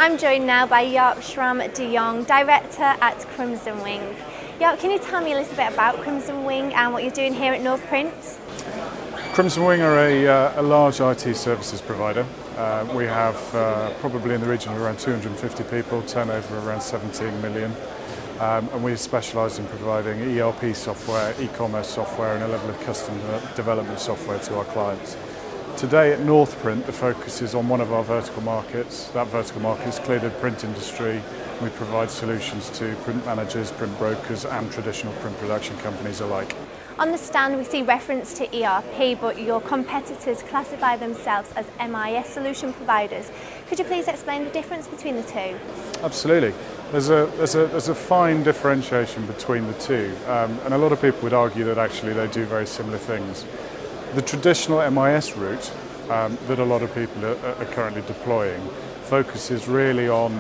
I'm joined now by Jaap Schram de Jong, Director at Crimsonwing. Jaap, can you tell me a little bit about Crimsonwing and what you're doing here at Northprint? Crimsonwing are a large IT services provider. We have probably in the region of around 250 people, turnover around 17 million. And we specialise in providing ERP software, e-commerce software and a level of custom development software to our clients. Today at Northprint, the focus is on one of our vertical markets. That vertical market is clearly the print industry. We provide solutions to print managers, print brokers and traditional print production companies alike. On the stand we see reference to ERP, but your competitors classify themselves as MIS solution providers. Could you please explain the difference between the two? Absolutely. There's a fine differentiation between the two, and a lot of people would argue that actually they do very similar things. The traditional MIS route that a lot of people are currently deploying focuses really on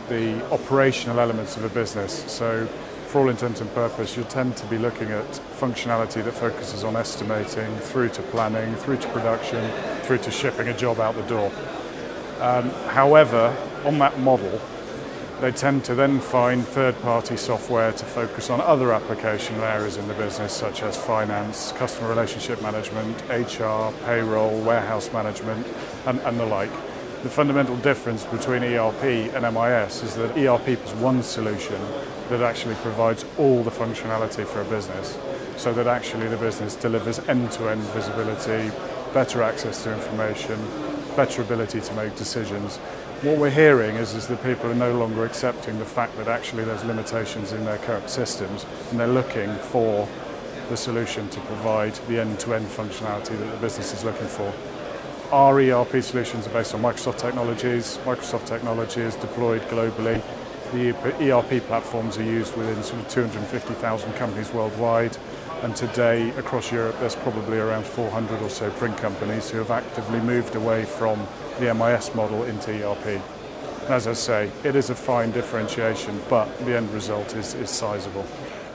the operational elements of a business. So for all intents and purposes, you tend to be looking at functionality that focuses on estimating, through to planning, through to production, through to shipping a job out the door. However, on that model, they tend to then find third-party software to focus on other application areas in the business, such as finance, customer relationship management, HR, payroll, warehouse management, and the like. The fundamental difference between ERP and MIS is that ERP is one solution that actually provides all the functionality for a business, so that actually the business delivers end-to-end visibility, better access to information, better ability to make decisions. What we're hearing is that people are no longer accepting the fact that actually there's limitations in their current systems, and they're looking for the solution to provide the end-to-end functionality that the business is looking for. Our ERP solutions are based on Microsoft technologies. Microsoft technology is deployed globally. The ERP platforms are used within sort of 250,000 companies worldwide, and today across Europe there's probably around 400 or so print companies who have actively moved away from the MIS model into ERP. As I say, it is a fine differentiation, but the end result is sizable.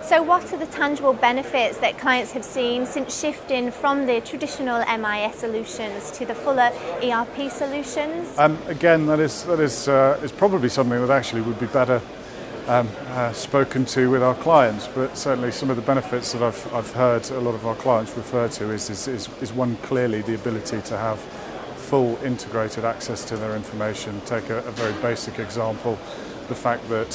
So what are the tangible benefits that clients have seen since shifting from the traditional MIS solutions to the fuller ERP solutions? Again, that is probably something that actually would be better spoken to with our clients, but certainly some of the benefits that I've heard a lot of our clients refer to is one, clearly the ability to have full integrated access to their information. Take a very basic example, the fact that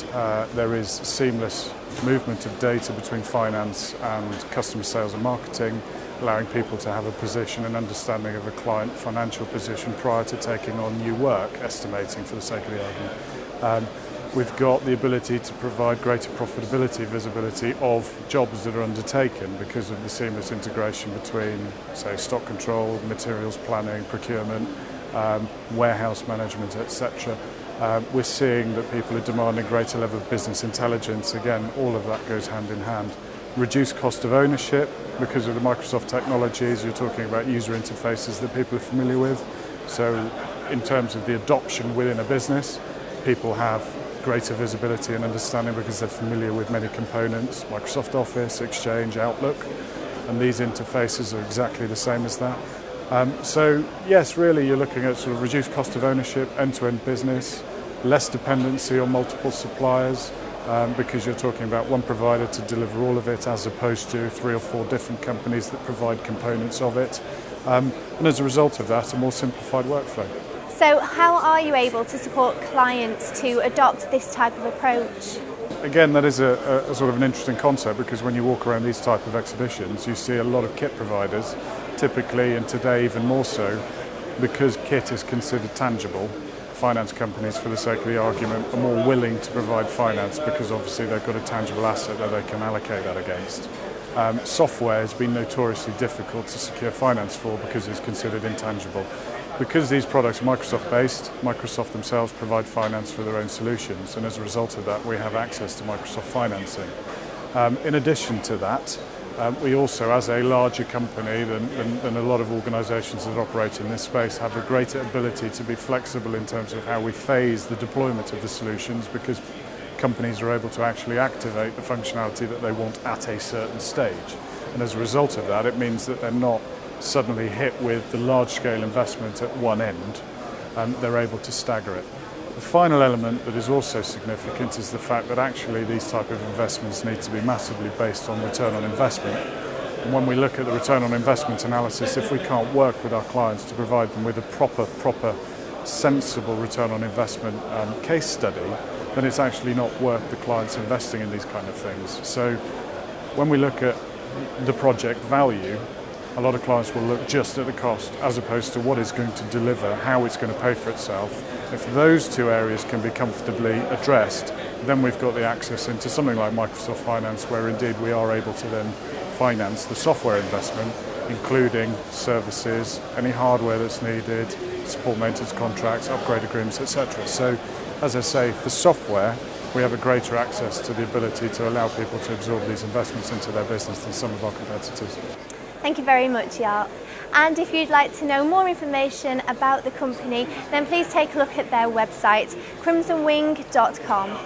there is seamless movement of data between finance and customer sales and marketing, allowing people to have a position and understanding of a client financial position prior to taking on new work, estimating for the sake of the argument. We've got the ability to provide greater profitability, visibility of jobs that are undertaken because of the seamless integration between, say, stock control, materials planning, procurement, warehouse management, etc. We're seeing that people are demanding greater level of business intelligence. Again, all of that goes hand in hand. Reduced cost of ownership because of the Microsoft technologies. You're talking about user interfaces that people are familiar with. So in terms of the adoption within a business, people have greater visibility and understanding because they're familiar with many components, Microsoft Office, Exchange, Outlook, and these interfaces are exactly the same as that. So yes, really you're looking at sort of reduced cost of ownership, end-to-end business, less dependency on multiple suppliers, because you're talking about one provider to deliver all of it as opposed to 3 or 4 different companies that provide components of it. And as a result of that, a more simplified workflow. So how are you able to support clients to adopt this type of approach? Again, that is a sort of an interesting concept, because when you walk around these type of exhibitions, you see a lot of kit providers, typically, and today even more so, because kit is considered tangible. Finance companies, for the sake of the argument, are more willing to provide finance because obviously they've got a tangible asset that they can allocate that against. Software has been notoriously difficult to secure finance for because it's considered intangible. Because these products are Microsoft-based, Microsoft themselves provide finance for their own solutions, and as a result of that we have access to Microsoft financing. In addition to that, we also, as a larger company than a lot of organisations that operate in this space, have a greater ability to be flexible in terms of how we phase the deployment of the solutions, because companies are able to actually activate the functionality that they want at a certain stage. And as a result of that, it means that they're not suddenly hit with the large-scale investment at one end, and they're able to stagger it. The final element that is also significant is the fact that actually these type of investments need to be massively based on return on investment. And when we look at the return on investment analysis, if we can't work with our clients to provide them with a proper sensible return on investment case study, then it's actually not worth the clients investing in these kind of things. So when we look at the project value, a lot of clients will look just at the cost as opposed to what it's going to deliver, how it's going to pay for itself. If those two areas can be comfortably addressed, then we've got the access into something like Microsoft Finance, where indeed we are able to then finance the software investment, including services, any hardware that's needed, support maintenance contracts, upgrade agreements, etc. So, as I say, for software, we have a greater access to the ability to allow people to absorb these investments into their business than some of our competitors. Thank you very much, Jaap. And if you'd like to know more information about the company, then please take a look at their website, crimsonwing.com.